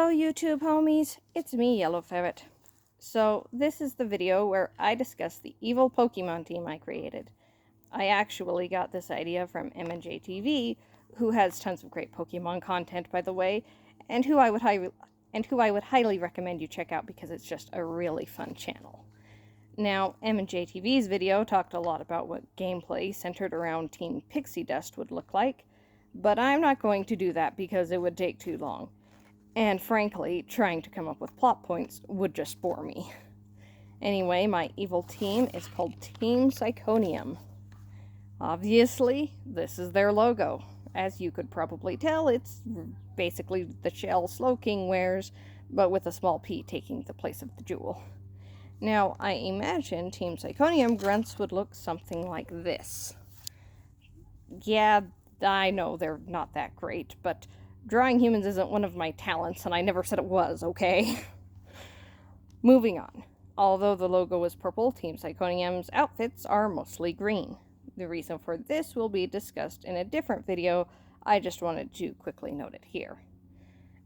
Hello YouTube homies, it's me, Yellow Ferret. So this is the video where I discuss the evil Pokemon team I created. I actually got this idea from MNJTV, who has tons of great Pokemon content by the way, and who I would highly recommend you check out because it's just a really fun channel. Now, MNJTV's video talked a lot about what gameplay centered around Team Pixie Dust would look like, but I'm not going to do that because it would take too long. And frankly, trying to come up with plot points would just bore me. Anyway, my evil team is called Team Psychonium. Obviously, this is their logo. As you could probably tell, it's basically the shell Slowking wears, but with a small P taking the place of the jewel. Now, I imagine Team Psychonium grunts would look something like this. Yeah, I know they're not that great, but drawing humans isn't one of my talents, and I never said it was, okay? Moving on. Although the logo is purple, Team Psychonium's outfits are mostly green. The reason for this will be discussed in a different video, I just wanted to quickly note it here.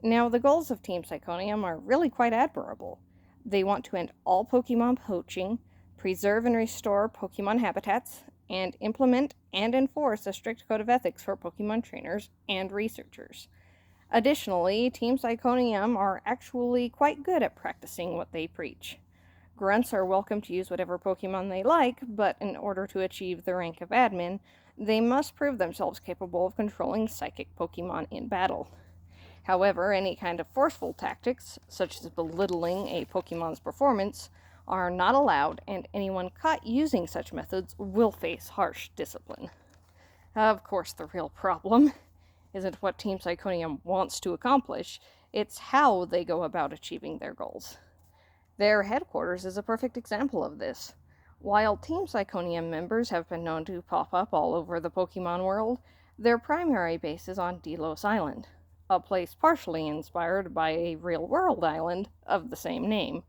Now, the goals of Team Psychonium are really quite admirable. They want to end all Pokemon poaching, preserve and restore Pokemon habitats, and implement and enforce a strict code of ethics for Pokemon trainers and researchers. Additionally, Team Psychonium are actually quite good at practicing what they preach. Grunts are welcome to use whatever Pokemon they like, but in order to achieve the rank of admin, they must prove themselves capable of controlling psychic Pokemon in battle. However, any kind of forceful tactics, such as belittling a Pokemon's performance, are not allowed, and anyone caught using such methods will face harsh discipline. Of course, the real problem isn't what Team Psychonium wants to accomplish, it's how they go about achieving their goals. Their headquarters is a perfect example of this. While Team Psychonium members have been known to pop up all over the Pokemon world, their primary base is on Delos Island, a place partially inspired by a real-world island of the same name.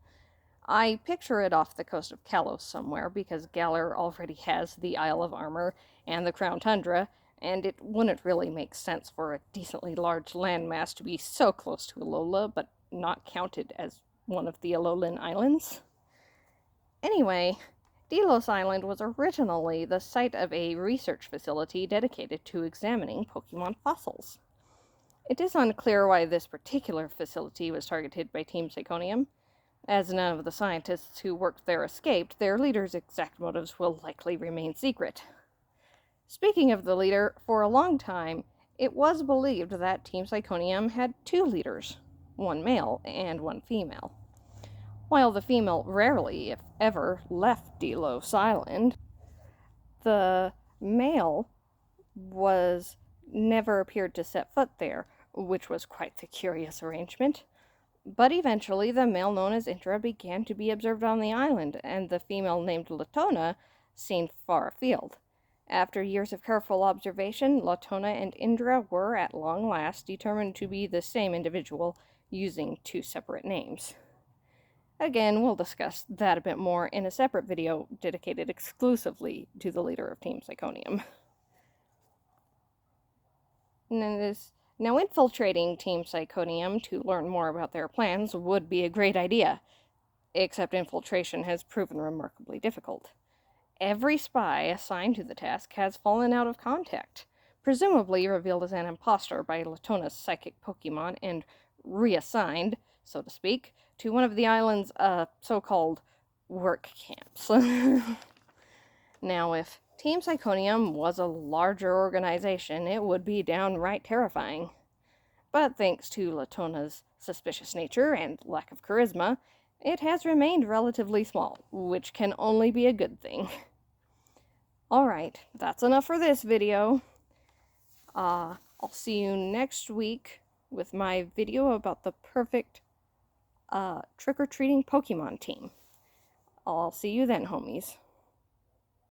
I picture it off the coast of Kalos somewhere because Galar already has the Isle of Armor and the Crown Tundra, and it wouldn't really make sense for a decently large landmass to be so close to Alola, but not counted as one of the Alolan Islands. Anyway, Delos Island was originally the site of a research facility dedicated to examining Pokemon fossils. It is unclear why this particular facility was targeted by Team Psychonium. As none of the scientists who worked there escaped, their leader's exact motives will likely remain secret. Speaking of the leader, for a long time, it was believed that Team Psychonium had two leaders, one male and one female. While the female rarely, if ever, left Delos Island, the male never appeared to set foot there, which was quite the curious arrangement. But eventually, the male known as Indra began to be observed on the island, and the female named Latona seen far afield. After years of careful observation, Latona and Indra were, at long last, determined to be the same individual, using two separate names. Again, we'll discuss that a bit more in a separate video dedicated exclusively to the leader of Team Psychonium. Now, infiltrating Team Psychonium to learn more about their plans would be a great idea, except infiltration has proven remarkably difficult. Every spy assigned to the task has fallen out of contact, presumably revealed as an imposter by Latona's psychic Pokemon and reassigned, so to speak, to one of the island's so-called work camps. Now, if Team Psychonium was a larger organization, it would be downright terrifying. But thanks to Latona's suspicious nature and lack of charisma, it has remained relatively small, which can only be a good thing. Alright, that's enough for this video. I'll see you next week with my video about the perfect trick-or-treating Pokemon team. I'll see you then, homies.